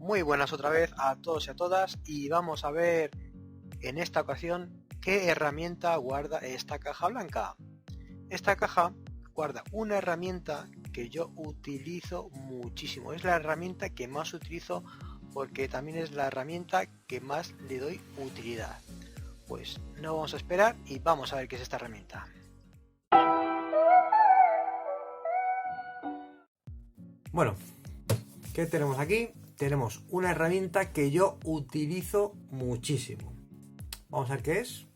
Muy buenas otra vez a todos y a todas, y vamos a ver en esta ocasión qué herramienta guarda esta caja blanca. Esta caja guarda una herramienta que yo utilizo muchísimo, es la herramienta que más utilizo porque también es la herramienta que más le doy utilidad. Pues no vamos a esperar y vamos a ver qué es esta herramienta. Bueno, ¿qué tenemos aquí? Tenemos una herramienta que yo utilizo muchísimo. Vamos a ver qué es.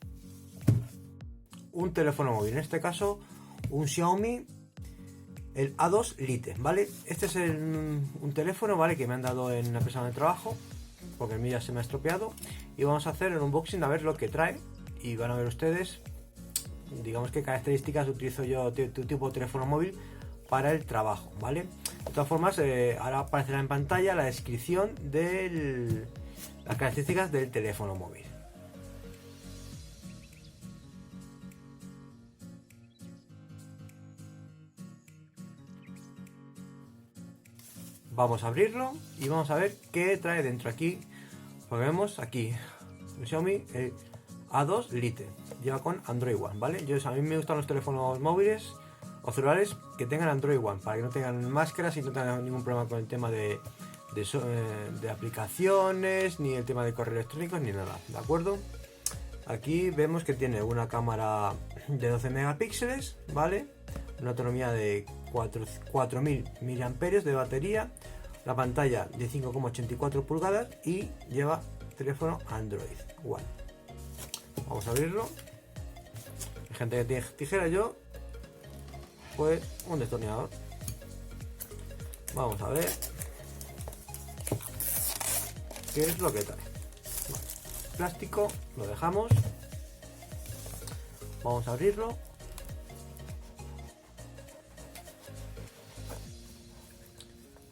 Un teléfono móvil, en este caso un Xiaomi, el A2 Lite, ¿vale? Este es un teléfono, ¿vale? Que me han dado en una empresa de trabajo, porque el mío ya se me ha estropeado. Y vamos a hacer el unboxing a ver lo que trae. Y van a ver ustedes, digamos, qué características utilizo yo, tu tipo de teléfono móvil para el trabajo, ¿vale? De todas formas, ahora aparecerá en pantalla la descripción de las características del teléfono móvil. Vamos a abrirlo y vamos a ver qué trae dentro aquí. Porque vemos aquí el Xiaomi el A2 Lite, lleva con Android One, ¿vale? A mí me gustan los teléfonos móviles o celulares que tengan Android One, para que no tengan máscaras y no tengan ningún problema con el tema de aplicaciones, ni el tema de correo electrónicos, ni nada, ¿de acuerdo? Aquí vemos que tiene una cámara de 12 megapíxeles, ¿vale? Una autonomía de 4000 mAh de batería, la pantalla de 5,84 pulgadas y lleva teléfono Android One. Vamos a abrirlo. Hay gente que tiene tijera, yo pues un destornillador. Vamos a ver qué es lo que trae. Vale. Plástico, lo dejamos. Vamos a abrirlo.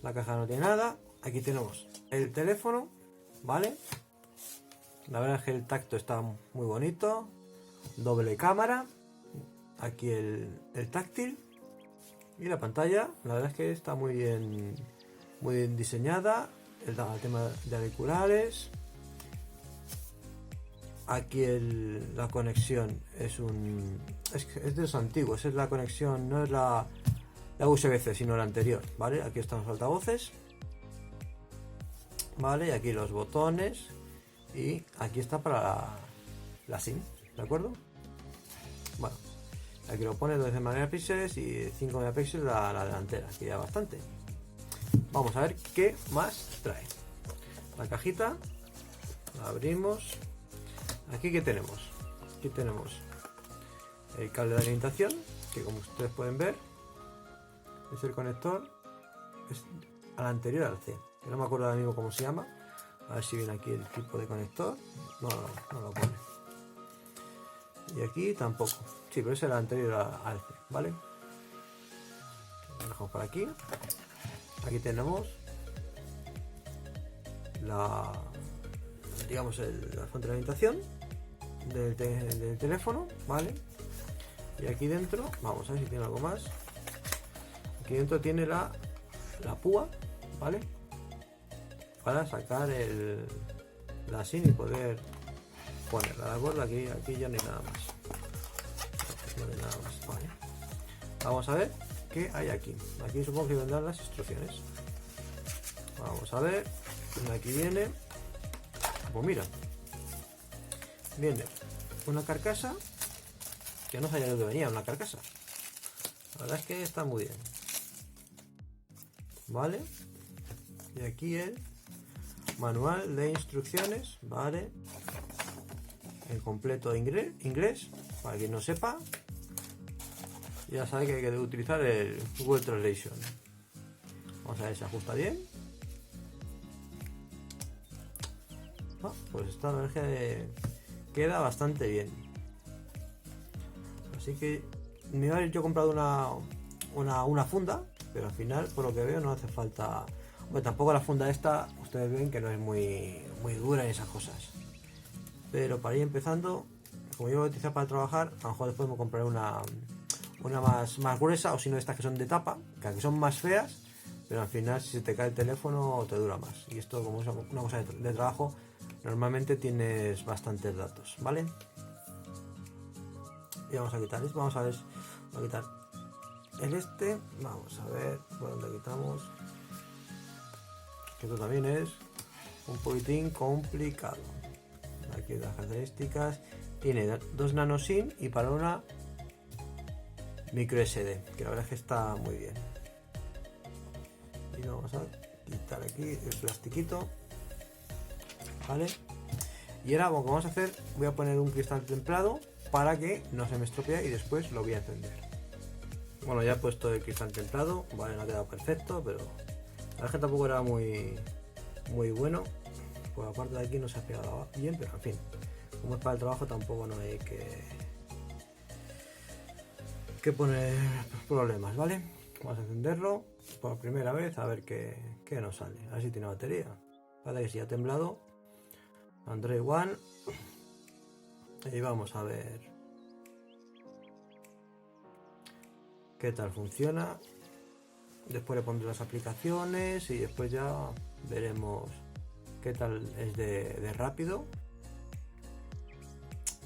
La caja no tiene nada. Aquí tenemos el teléfono, ¿vale? La verdad es que el tacto está muy bonito. Doble cámara. Aquí el táctil. Y la pantalla, la verdad es que está muy bien diseñada. El tema de auriculares. Aquí la conexión es de los antiguos. Es la conexión, no es la USB-C, sino la anterior, ¿vale? Aquí están los altavoces, ¿vale? Y aquí los botones. Y aquí está para la SIM, ¿de acuerdo? Bueno, aquí lo pone 12 megapíxeles y 5 megapíxeles la delantera, que ya bastante. Vamos a ver qué más trae. La cajita, la abrimos. Aquí, ¿qué tenemos? Aquí tenemos el cable de alimentación, que como ustedes pueden ver, es el conector, es al anterior al C. Que no me acuerdo ahora mismo cómo se llama. A ver si viene aquí el tipo de conector. No lo pone. Y aquí tampoco. Sí, pero es el anterior al C, ¿vale? Lo dejamos por aquí. Aquí tenemos la fuente de alimentación del teléfono, ¿vale? Y aquí dentro, vamos a ver si tiene algo más. Aquí dentro tiene la púa, ¿vale? Para sacar la SIM y poder ponerla, ¿de acuerdo? Aquí ya no hay nada más. No hay nada más, ¿vale? Vamos a ver qué hay aquí. Aquí supongo que vendrán las instrucciones. Vamos a ver. Aquí viene. Pues mira. Viene una carcasa. Que no sabía de dónde venía una carcasa. La verdad es que está muy bien. ¿Vale? Y aquí el manual de instrucciones, ¿vale? En completo inglés, para quien no sepa, ya sabe que hay que utilizar el Google Translation. Vamos a ver si se ajusta bien. Pues esta verdad que queda bastante bien. Así que me iba a ir yo comprado una funda, pero al final, por lo que veo, no hace falta. Bueno, tampoco la funda esta, ustedes ven que no es muy dura y esas cosas. Pero para ir empezando, como yo voy a utilizar para trabajar, a lo mejor después me compraré una más gruesa, o si no, estas que son de tapa, que aunque son más feas, pero al final si se te cae el teléfono te dura más. Y esto, como es una cosa de trabajo, normalmente tienes bastantes datos, ¿vale? Y vamos a quitar esto, vamos a ver, vamos a quitar vamos a ver por dónde quitamos, que esto también es un poquitín complicado. Aquí las características, tiene 2 nano SIM y para una micro SD, que la verdad es que está muy bien. Y lo vamos a quitar aquí el plastiquito, ¿vale? Y ahora lo que vamos a hacer, voy a poner un cristal templado para que no se me estropee y después lo voy a encender. Bueno, ya he puesto el cristal templado, vale, no ha quedado perfecto, pero la verdad es que tampoco era muy bueno. Por la parte de aquí no se ha pegado bien, pero en fin, como es para el trabajo tampoco no hay que poner problemas, ¿vale? Vamos a encenderlo por primera vez a ver qué nos sale, a ver si tiene batería. Parece que sí ha temblado. Android One. Y vamos a ver qué tal funciona. Después le pondré las aplicaciones y después ya veremos qué tal es de rápido.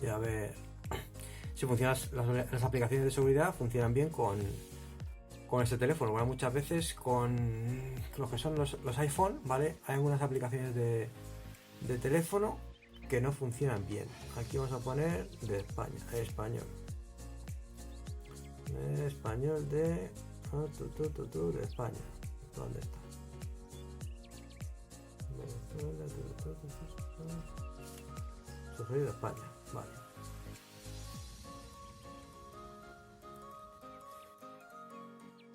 Y a ver si funcionan las aplicaciones de seguridad, funcionan bien con este teléfono. Bueno, muchas veces con lo que son los iPhone, ¿vale? Hay algunas aplicaciones de teléfono que no funcionan bien. Aquí vamos a poner de España, español de España. ¿Dónde está? Sugerido de España, vale.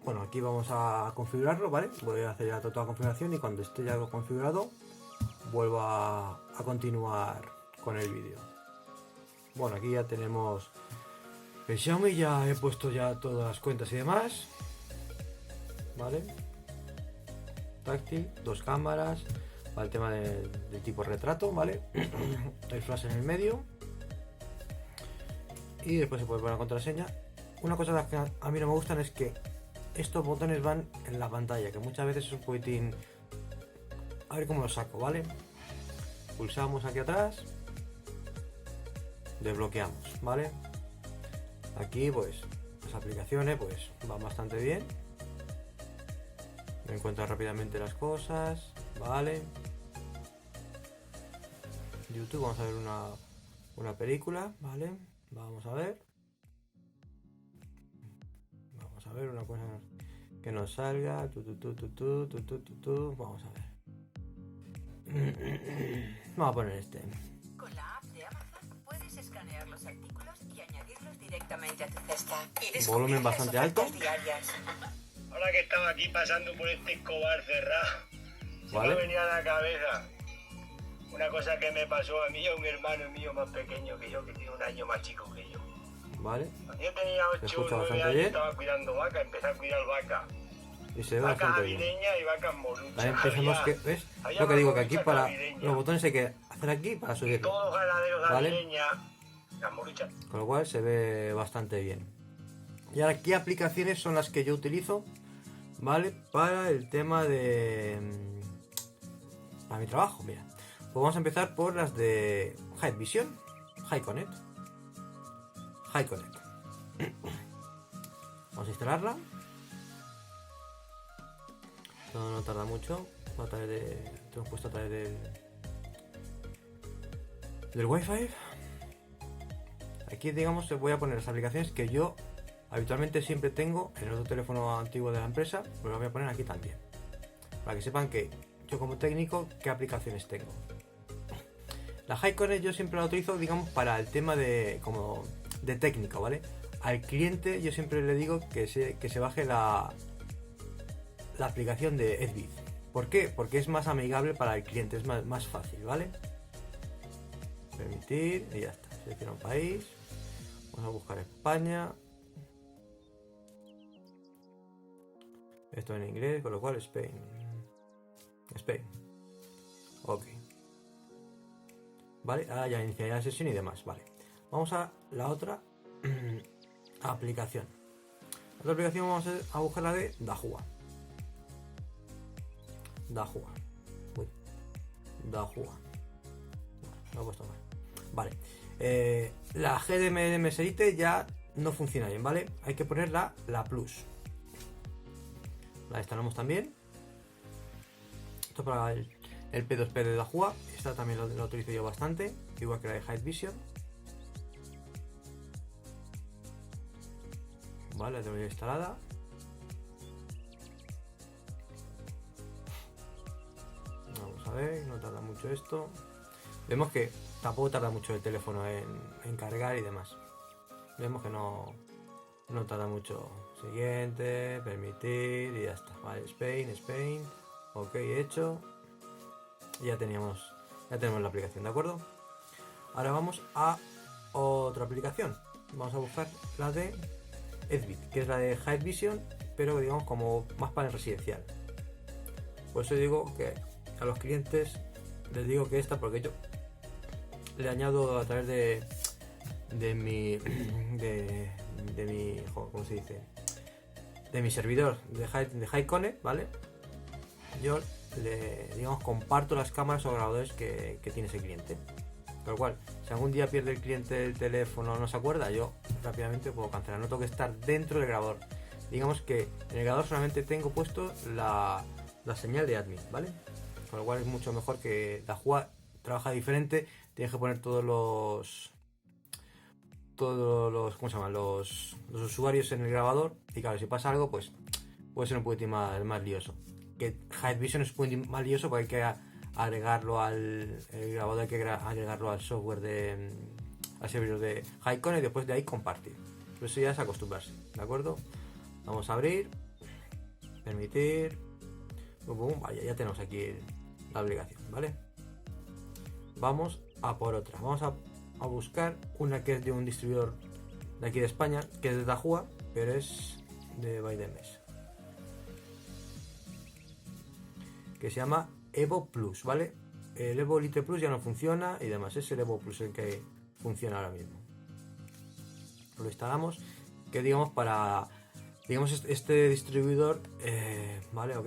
Bueno, aquí vamos a configurarlo, ¿vale? Voy a hacer ya toda la configuración y cuando esté ya configurado vuelvo a continuar con el vídeo. Bueno, aquí ya tenemos el Xiaomi, ya he puesto ya todas las cuentas y demás, ¿vale? Táctil, 2 cámaras, para el tema del tipo retrato, ¿vale? El flash en el medio y después se puede poner la contraseña. Una cosa que a mí no me gustan es que estos botones van en la pantalla, que muchas veces es un poquitín... A ver cómo lo saco, ¿vale? Pulsamos aquí atrás, desbloqueamos, ¿vale? Aquí pues las aplicaciones pues van bastante bien, me encuentro rápidamente las cosas, ¿vale? YouTube, vamos a ver una película, ¿vale? Vamos a ver una cosa que nos salga, vamos a ver. Vamos a poner este. Con la app de Amazon puedes escanear los artículos y añadirlos directamente a tu cesta. Volumen bastante alto. Ahora que estaba aquí pasando por este Escobar cerrado, ¿vale? me venía a la cabeza una cosa que me pasó a mí, a un hermano mío más pequeño que yo, que tiene un año más chico que yo. ¿Vale? Yo tenía 8 o 9 años, estaba cuidando vacas, empecé a cuidar vacas. Y se ve vacas bastante bien. avireñas y vacas moruchas. También pensamos que, ¿ves? Lo que digo, que aquí para los botones hay que hacer aquí para subirlo. Todos los ganaderos de ¿vale? avireñas, las moruchas. Con lo cual se ve bastante bien. Y ahora, ¿qué aplicaciones son las que yo utilizo? ¿Vale? Para el tema de... para mi trabajo, mira. Pues vamos a empezar por las de Hikvision, HiConnect. HiConnect. Vamos a instalarla. No tarda mucho. Va a través de... tengo puesto a través del Wi-Fi. Aquí, digamos, voy a poner las aplicaciones que yo habitualmente siempre tengo en el otro teléfono antiguo de la empresa, pues lo voy a poner aquí también, para que sepan que yo como técnico qué aplicaciones tengo. La HiConnect yo siempre la utilizo, digamos, para el tema de como de técnico, ¿vale? Al cliente yo siempre le digo que se baje la aplicación de Edbit. ¿Por qué? Porque es más amigable para el cliente, es más fácil, ¿vale? Permitir y ya está. Selecciona un país. Vamos a buscar España. Esto en inglés, con lo cual Spain. Ok. Vale, ahora ya iniciaré la sesión y demás. Vale. Vamos a la otra aplicación. La otra aplicación vamos a buscar la de Dahua. Dahua. Uy, Dahua. Lo he puesto mal. Vale. La GDMS Elite ya no funciona bien, ¿vale? Hay que poner la Plus. La instalamos también. Esto para el P2P de Dahua. Esta también lo utilizo yo bastante, igual que la de High Vision. Vale, la tengo ya instalada. Vamos a ver, no tarda mucho esto. Vemos que tampoco tarda mucho el teléfono en cargar y demás. Vemos que no tarda mucho. Siguiente, permitir y ya está. Vale, Spain. Ok, hecho. Y ya tenemos la aplicación, ¿de acuerdo? Ahora vamos a otra aplicación. Vamos a buscar la de Edbit, que es la de High Vision, pero digamos como más para el residencial. Por eso digo que a los clientes les digo que esta, porque yo le añado a través de mi ¿cómo se dice? De mi servidor de HighConnect, ¿vale? Yo digamos comparto las cámaras o grabadores que tiene ese cliente. Con lo cual, si algún día pierde el cliente el teléfono o no se acuerda, yo rápidamente puedo cancelar. No tengo que estar dentro del grabador. Digamos que en el grabador solamente tengo puesto la señal de admin, ¿vale? Con lo cual es mucho mejor que Dahua trabaja diferente. Tienes que poner todos los ¿cómo se llama? Los usuarios en el grabador. Y claro, si pasa algo, pues puede ser un poquitín más lioso. Que High Vision es un poquitín más lioso porque hay que agregarlo al grabador, hay que agregarlo al software al servidor de HighConnect y después de ahí compartir. Pero eso ya es acostumbrarse, ¿de acuerdo? Vamos a abrir, permitir, vaya, ya tenemos aquí la aplicación, ¿vale? Vamos a por otra, vamos a buscar una que es de un distribuidor de aquí de España, que es de Dahua, pero es de ByteDMS, que se llama Evo Plus, ¿vale? El Evo Elite Plus ya no funciona y demás, es el Evo Plus el que funciona ahora mismo. Lo instalamos, que digamos para, digamos este distribuidor, ¿vale? Ok,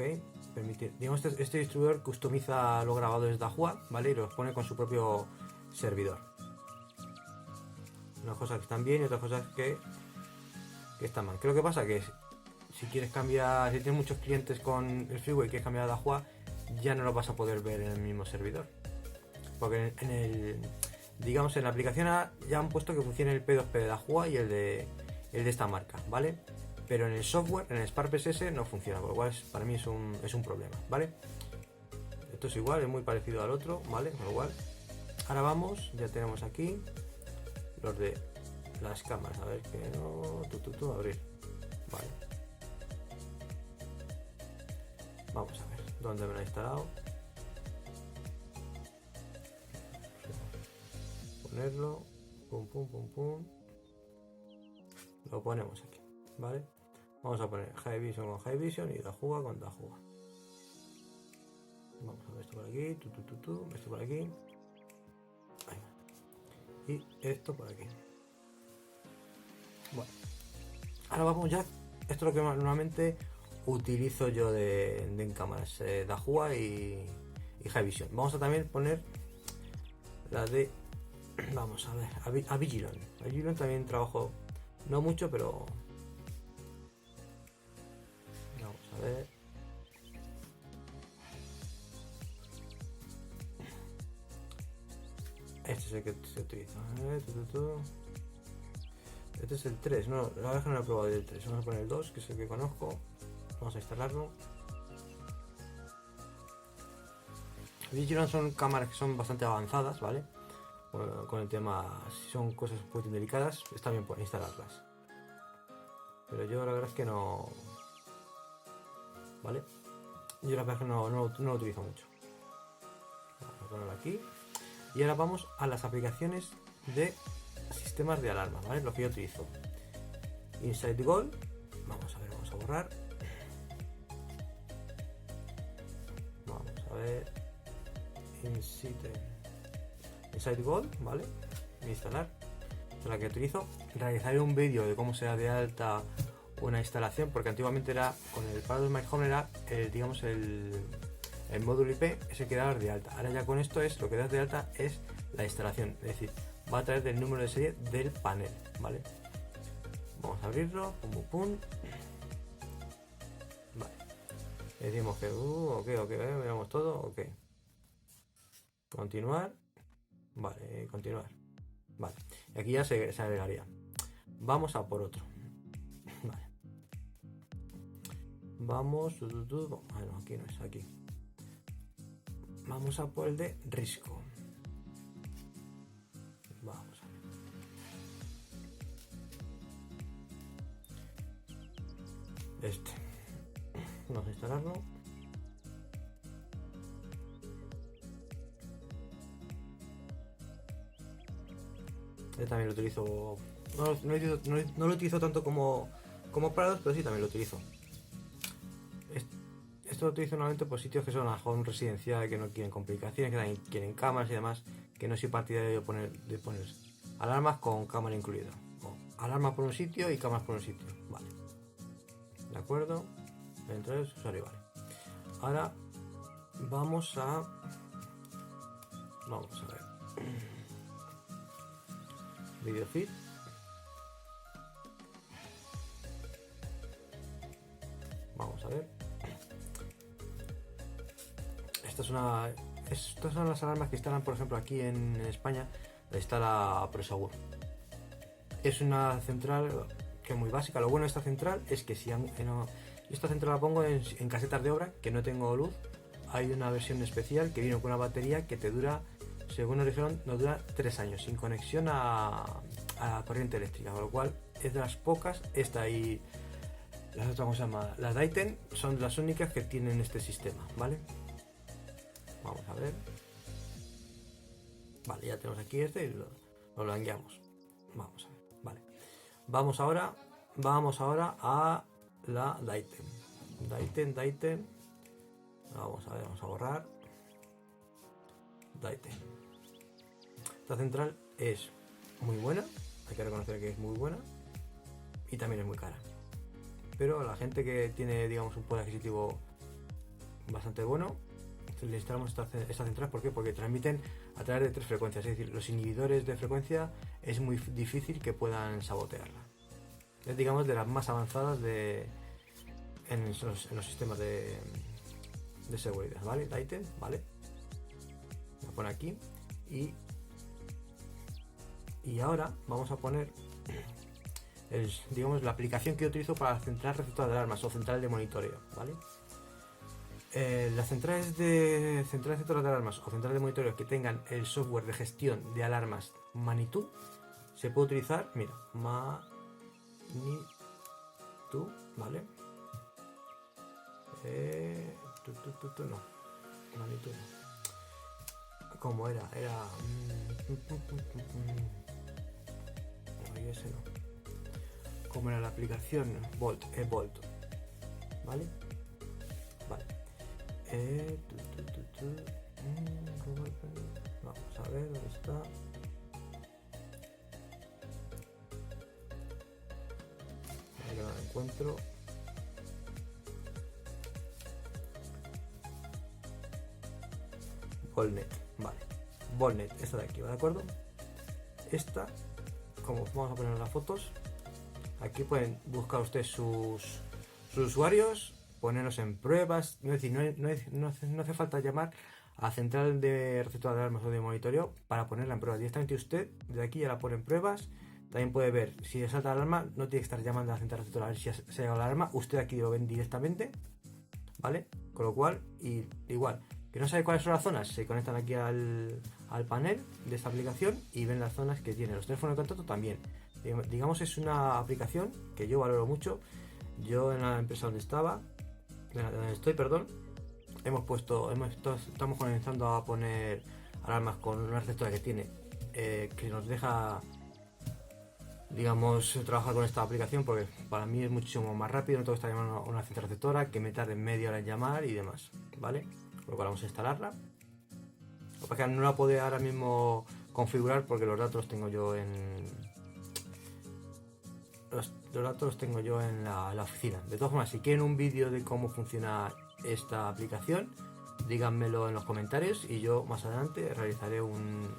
permitir, digamos este distribuidor customiza los grabadores de Dahua, ¿vale? Y los pone con su propio servidor. Unas cosas que están bien y otras cosas que están mal. ¿Qué es lo que pasa? Que si quieres cambiar, si tienes muchos clientes con el freeway y quieres cambiar a Dahua, ya no lo vas a poder ver en el mismo servidor, porque digamos en la aplicación ya han puesto que funciona el P2P de Dahua y el de esta marca, ¿vale? Pero en el software, en el SparkPSS no funciona, por lo cual para mí es un problema, ¿vale? Esto es igual, es muy parecido al otro, ¿vale? Con lo cual, ahora vamos, ya tenemos aquí los de las cámaras, a ver que no, abrir, vale. Vamos a ver dónde me lo he instalado. Ponerlo, pum. Lo ponemos aquí, ¿vale? Vamos a poner High Vision con High Vision y Dahua con Dahua. Vamos a ver esto por aquí, esto por aquí. Ahí va. Y esto por aquí. Bueno, ahora vamos ya. Esto es lo que normalmente utilizo yo en cámaras, Dahua y High Vision. Vamos a también poner la de, vamos a ver, a Vigilon. A Vigilon también trabajo, no mucho, pero vamos a ver. Este es el que se utiliza. Este es el 3, no, la verdad es que no lo he probado el 3. Vamos a poner el 2, que es el que conozco. Vamos a instalarlo. Vigilon son cámaras que son bastante avanzadas, ¿vale? Bueno, con el tema, si son cosas un poco delicadas, está bien por instalarlas. Pero yo la verdad es que no, ¿vale? Yo la verdad es que no lo utilizo mucho. Vamos a ponerlo aquí. Y ahora vamos a las aplicaciones de sistemas de alarma, ¿vale? Lo que yo utilizo. Inside Goal. Vamos a ver, vamos a borrar. Vamos a ver. Inside Goal, ¿vale? Instalar. Esta es la que utilizo. Realizaré un vídeo de cómo se da de alta una instalación, porque antiguamente era con el Paradox My Home, era digamos el el módulo IP es el que dar de alta. Ahora ya con esto es lo que das de alta es la instalación, es decir, va a traer el número de serie del panel, ¿vale? Vamos a abrirlo, pum pum pum. Vale. Decimos que ok, veamos todo, ok. Continuar. Vale, continuar. Vale. Y aquí ya se agregaría. Vamos a por otro. Vale. Vamos. Bueno, aquí no es, aquí. Vamos a por el de Risco. Vamos a ver. Este. Vamos a instalarlo. Yo también lo utilizo. No lo utilizo tanto como Prados, pero sí también lo utilizo. Esto lo utilizo normalmente por sitios que son a home residencial, que no quieren complicaciones, que también quieren cámaras y demás, que no soy partidario de poner alarmas con cámara incluida. O alarmas por un sitio y cámaras por un sitio. Vale. De acuerdo. Entonces, usuario, vale. Ahora vamos a ver. Video feed. Vamos a ver. Estas son las alarmas que instalan, por ejemplo, aquí en España. Está la Prosegur. Es una central que es muy básica. Lo bueno de esta central es que si esta central la pongo en casetas de obra, que no tengo luz, hay una versión especial que viene con una batería que te dura, según nos dijeron, nos dura 3 años sin conexión a corriente eléctrica, con lo cual es de las pocas. Esta y las otras, ¿cómo se llama? Las Daiten son las únicas que tienen este sistema, ¿vale? Vamos a ver. Vale, ya tenemos aquí este y lo blanqueamos. Vamos a ver, vale. Vamos ahora a la Daiten. Vamos a ver, vamos a borrar. Daiten. Esta central es muy buena, hay que reconocer que es muy buena y también es muy cara. Pero la gente que tiene, digamos, un poder adquisitivo bastante bueno, le instalamos esta central. ¿Por qué? Porque transmiten a través de 3 frecuencias, es decir, los inhibidores de frecuencia es muy difícil que puedan sabotearla. Es, digamos, de las más avanzadas en los sistemas de seguridad, ¿vale? Daiten, ¿vale? Voy a poner aquí y ahora vamos a poner digamos, la aplicación que utilizo para la central receptora de alarmas o central de monitoreo, ¿vale? Las centrales receptoras de alarmas o centrales de monitoreo que tengan el software de gestión de alarmas Manitou, se puede utilizar, mira, Manitou, ¿vale? No, Manitou no. ¿Cómo era? No, ese no. ¿Cómo era la aplicación? Volt, ¿vale? Vale. Vamos a ver dónde está. Ahí lo encuentro. Volnet, vale. Volnet, esta de aquí, ¿de acuerdo? Esta, como vamos a poner las fotos, aquí pueden buscar ustedes sus usuarios, ponerlos en pruebas. Es decir, no hace falta llamar a la central de receptora de alarmas o de monitoreo para ponerla en pruebas. Directamente usted de aquí ya la pone en pruebas. También puede ver si le salta la alarma, no tiene que estar llamando a la central receptora a ver si se ha llegado la alarma. Usted aquí lo ven directamente, ¿vale? Con lo cual, igual, que no sabe cuáles son las zonas, se conectan aquí al panel de esta aplicación y ven las zonas que tiene. Los teléfonos de contacto también. Digamos, es una aplicación que yo valoro mucho. Yo en la empresa donde estoy, estamos comenzando a poner alarmas con una receptora que tiene, que nos deja, digamos, trabajar con esta aplicación, porque para mí es muchísimo más rápido, no tengo que estar llamando a una central receptora que me tarde media hora en llamar y demás, ¿vale? Por lo cual vamos a instalarla. Lo que pasa es que no la puedo ahora mismo configurar porque los datos los tengo yo en la oficina. De todas formas, si quieren un vídeo de cómo funciona esta aplicación, díganmelo en los comentarios y yo más adelante realizaré un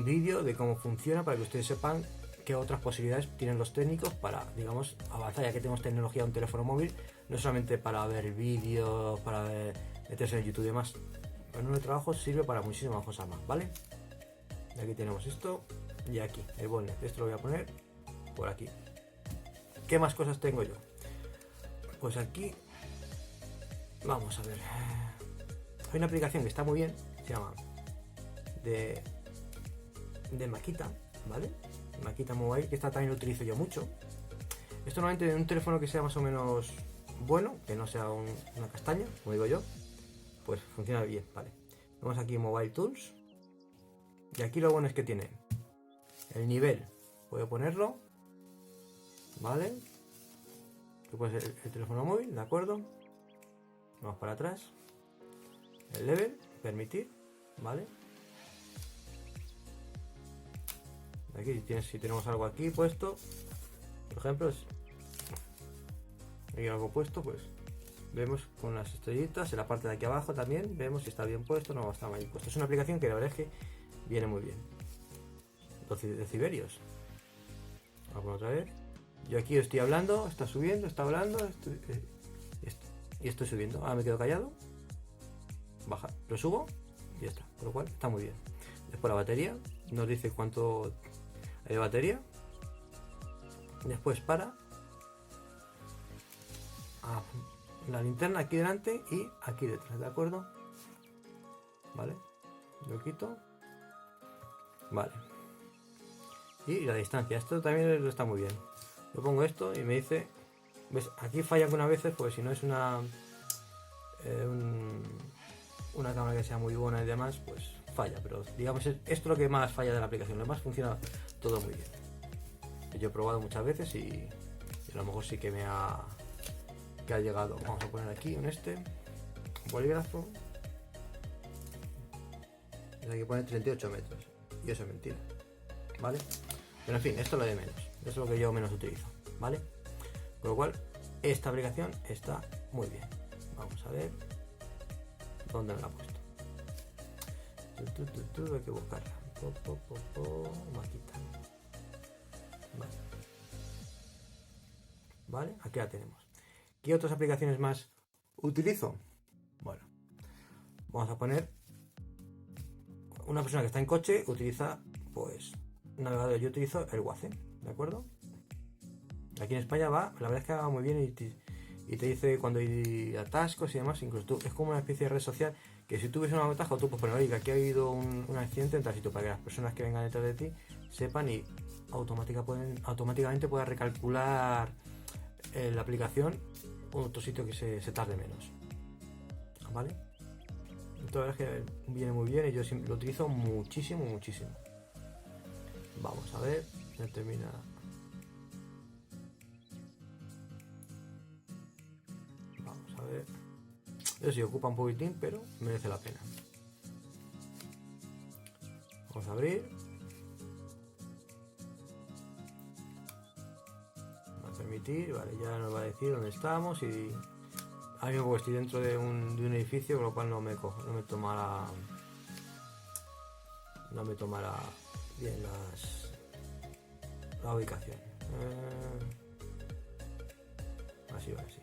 vídeo de cómo funciona para que ustedes sepan qué otras posibilidades tienen los técnicos para, digamos, avanzar, ya que tenemos tecnología de un teléfono móvil, no solamente para ver vídeos, para meterse en YouTube y demás. En un trabajo sirve para muchísimas cosas más, ¿vale? Y aquí tenemos esto y aquí el botnet. Esto lo voy a poner por aquí. ¿Qué más cosas tengo yo? Pues aquí vamos a ver. Hay una aplicación que está muy bien, se llama de Makita, ¿vale? Makita Mobile, que esta también lo utilizo yo mucho. Esto normalmente en un teléfono que sea más o menos bueno, que no sea una castaña, como digo yo, pues funciona bien, ¿vale? Vamos aquí Mobile Tools y aquí lo bueno es que tiene el nivel, puedo ponerlo, ¿vale? Que puede ser el teléfono móvil, ¿de acuerdo? Vamos para atrás, el level, permitir, ¿vale? Aquí si tenemos algo aquí puesto, por ejemplo, hay algo puesto, pues vemos con las estrellitas en la parte de aquí abajo también, vemos si está bien puesto o no está mal puesto. Es una aplicación que la verdad es que viene muy bien. 12 decibelios. Vamos otra vez. Yo aquí estoy hablando, está subiendo, está hablando, y estoy subiendo. Ahora me quedo callado. Baja, lo subo y ya está. Por lo cual está muy bien. Después la batería, nos dice cuánto hay de batería. Después para la linterna aquí delante y aquí detrás, ¿de acuerdo? Vale, lo quito. Vale. Y la distancia, esto también está muy bien. Yo pongo esto y me dice, ¿ves? Aquí falla algunas veces, pues si no es una cámara que sea muy buena y demás, pues falla, pero digamos esto es lo que más falla de la aplicación. Lo demás funciona todo muy bien. Yo he probado muchas veces y a lo mejor sí que ha llegado. Vamos a poner aquí un bolígrafo, y aquí pone 38 metros y eso es mentira, ¿vale? Pero en fin, esto es lo de menos, eso es lo que yo menos utilizo, ¿vale? Con lo cual esta aplicación está muy bien. Vamos a ver dónde me la ha puesto. Hay que buscarla. Makita. Vale, aquí la tenemos. ¿Qué otras aplicaciones más utilizo? Bueno, vamos a poner una persona que está en coche utiliza pues un navegador. Yo utilizo el Waze, ¿de acuerdo? Aquí en España la verdad es que va muy bien y te dice cuando hay atascos y demás. Incluso es como una especie de red social que si tú ves una atasco tú puedes poner, oiga, aquí ha habido un accidente en tal sitio, para que las personas que vengan detrás de ti sepan y automáticamente puedan recalcular la aplicación otro sitio que se tarde menos, ¿vale? Entonces es que viene muy bien y yo lo utilizo muchísimo. Vamos a ver, ya termina. Vamos a ver. Eso sí ocupa un poquitín, pero merece la pena. Vamos a abrir. Permitir, vale, ya nos va a decir dónde estamos y ahora mismo estoy dentro de un edificio, con lo cual no me tomará bien la ubicación. Así va, así.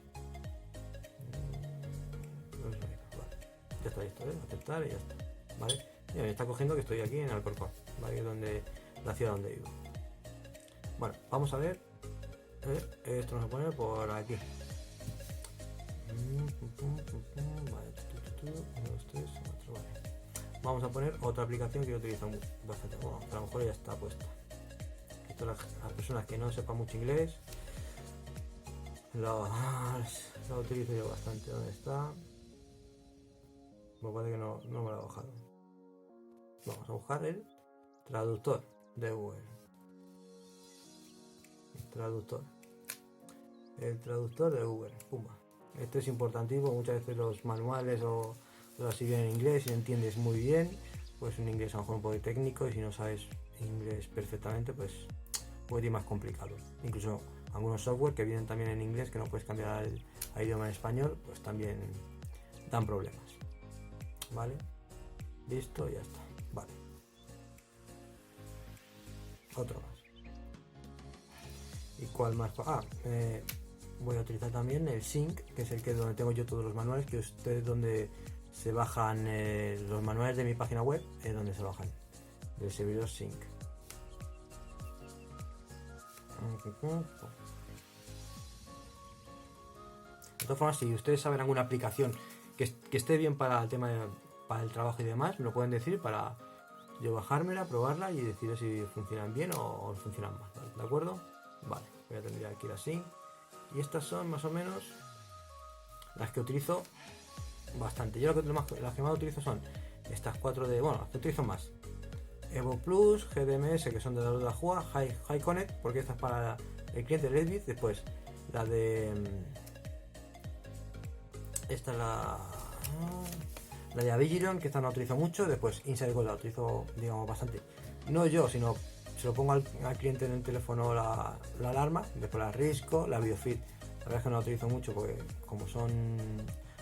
Vale, ya está listo, aceptar y ya está, vale. Ya me está cogiendo que estoy aquí en Alcorcón, vale, donde la ciudad donde vivo. Bueno, vamos a ver. Esto nos va a poner por aquí. Vale. 1, 2, 3, 4, vale. Vamos a poner otra aplicación que yo utilizo bastante. Bueno, a lo mejor ya está puesta. Esto las personas que no sepan mucho inglés lo utilizo yo bastante. ¿Dónde está? Me parece que no me lo he bajado. Vamos a buscar el traductor de Google. El traductor de Google. Pumba. Esto es importantísimo. Muchas veces los manuales o así vienen en inglés y entiendes muy bien, pues un inglés a lo mejor un poco técnico, y si no sabes inglés perfectamente, pues puede ir más complicado. Incluso algunos software que vienen también en inglés, que no puedes cambiar a idioma en español, pues también dan problemas. Vale, listo, ya está. Vale, otro más. ¿Y cuál más? Voy a utilizar también el Sync, que es el que donde tengo yo todos los manuales, que ustedes donde se bajan los manuales de mi página web, es donde se bajan, del servidor Sync. De todas formas, si ustedes saben alguna aplicación que esté bien para el tema para el trabajo y demás, me lo pueden decir para yo bajármela, probarla y decir si funcionan bien o funcionan mal, ¿de acuerdo? Vale, voy a tener aquí así. Y estas son más o menos las que utilizo bastante. Yo las que más utilizo son estas 4 de... Bueno, las que utilizo más: Evo Plus, GDMS, que son de la Duda Jua, High Connect, porque esta es para el cliente de Redbit. Después la de... Esta es la de Avigilon, que esta no la utilizo mucho. Después Inside Gold la utilizo, digamos, bastante. No yo, sino se lo pongo al cliente en el teléfono la alarma. Después la Risco, la BioFit. La verdad es que no la utilizo mucho porque como son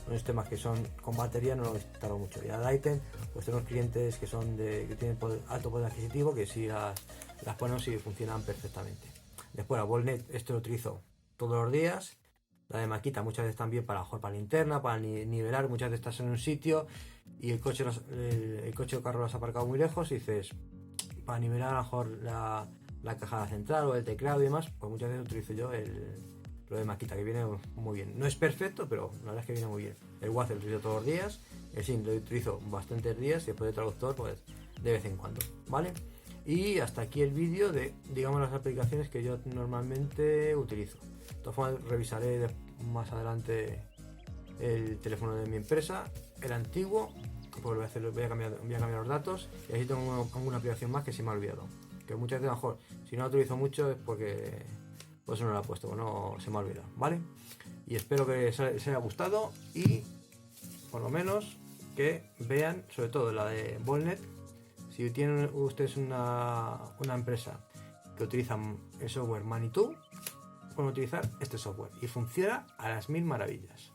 unos temas que son con batería, no lo instalo mucho. Y a Lighten, pues tenemos clientes que son que tienen alto poder adquisitivo, que sí las ponemos y funcionan perfectamente. Después la Volnet, esto lo utilizo todos los días. La de Makita muchas veces también para linterna, para nivelar. Muchas veces estás en un sitio y el coche o carro lo has aparcado muy lejos y dices, para nivelar a lo mejor la caja central o el teclado y demás, pues muchas veces utilizo yo lo de Makita, que viene muy bien. No es perfecto, pero la verdad es que viene muy bien. El Waze lo utilizo todos los días, el Sync lo utilizo bastantes días y después de traductor pues de vez en cuando, ¿vale? Y hasta aquí el vídeo de, digamos, las aplicaciones que yo normalmente utilizo. De todas formas, revisaré más adelante el teléfono de mi empresa, el antiguo, pues voy a cambiar los datos, y así tengo alguna aplicación más que se me ha olvidado. Que muchas veces a lo mejor, si no la utilizo mucho es porque pues no la he puesto, no se me ha olvidado, ¿vale? Y espero que les haya gustado y por lo menos que vean, sobre todo la de Volnet. Si tienen ustedes una empresa que utilizan el software Manitou, pueden utilizar este software y funciona a las 1000 maravillas.